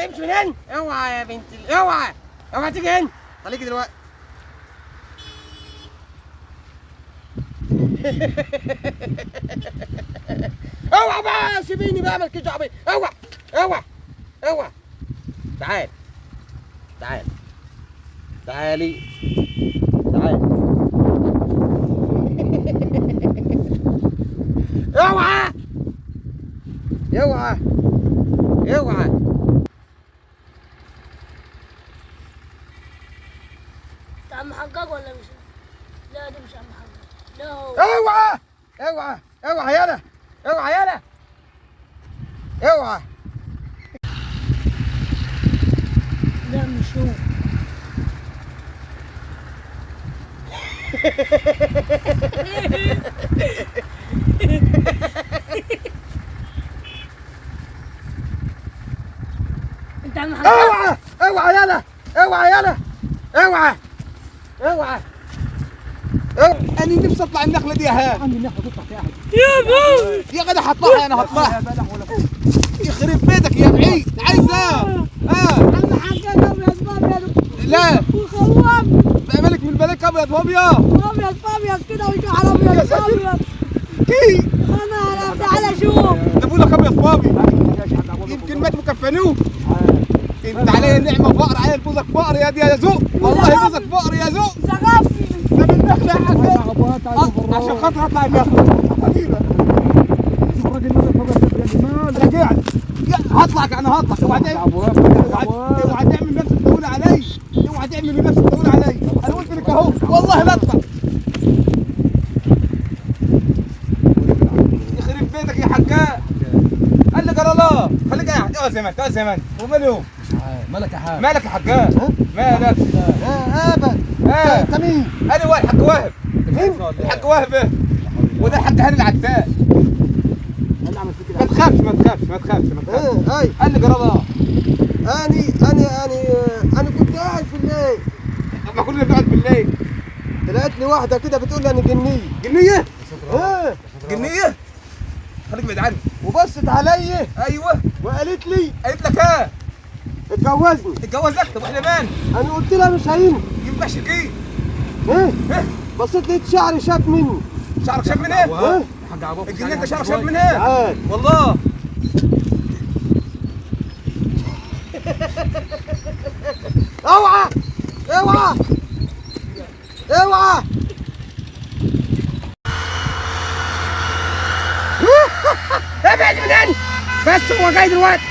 تمشي من هنا. اوعى يا بنت اوعى اوعى تيجي هنا. خليكي دلوقتي. اوعى بقى سيبيني بقى مالكيش دعوه بيا. اوعى اوعى اوعى. تعال تعال تعالي تعال. اوعى اوعى اوعى. انت عم حجاج ولا مش؟ لا ده مش عم حجاج. لا هو. اوعى اوعى اوعى يالا اوعى يالا اوعى. لا مش هو. انت عم حجاج. اوعى اوعى يالا اوعى يالا اوعى اوعى. انا نفسي اطلع النخله دي. ها عندي النخله تطلع في احد. يا بابا. يا غدا هطلعها انا هطلعها. يخرب بيتك يا بعيد. عايزاه. عم حجاج ابيض ابيض. لا وخوام. مالك من بالك ابيض وابيض. ابيض ابيض كده وشعر ابيض ابيض. كي انا تعالى شوف. بقول لك ابيض فاضي. يمكن ما تكفنوه. انت علي نعمه فقر علي بوزك فقر يا دي يا ذوق. والله بوزك فقر يا ذوق. زغفني. ده بالنخله يا حاج. عشان خاطر اطلع النخله حبيبي. رجعت هطلع انا هطلع. اوعى تعمل نفسك تقول علي. اوعى تعمل نفسك تقول علي. انا قلت لك اهو والله لا اطلع. يخرب بيتك يا حجاج. قال لي جرى الله خليك قاعد. اقعد زي ما انت اقعد زي ما انت. وماله مالك يا حاج؟ مالك يا حجاج؟ مالك؟ ابد. انت مين؟ انا هو الحاج واهب. الحاج واهب ايه؟ وده الحاج هاني العتال. ما تخافش ما تخافش ما تخافش ما تخافش. اي قال لي جرى الله. انا كنت قاعد في الليل. ما كلنا بنقعد بالليل. طلعت لي واحده كده بتقول لي انا جنيه. جنيه؟ ايه جنيه؟ خليك بعيد عني. وبصت عليا ايوه. وقالت لي قالت لك ايه؟ اتجوزني. اتجوزك؟ طب احنا مان؟ انا قلت لها مش هينفع. ينفع شقيق. ايه ايه؟ بصيت لقيت شعري شاب مني. شعرك شاب من ايه؟ ايه الجنيه انت شعرك شاب من ايه؟ تعال. والله اوعى اوعى اوعى. ابعد من هنا. بس هو جاي دلوقتي.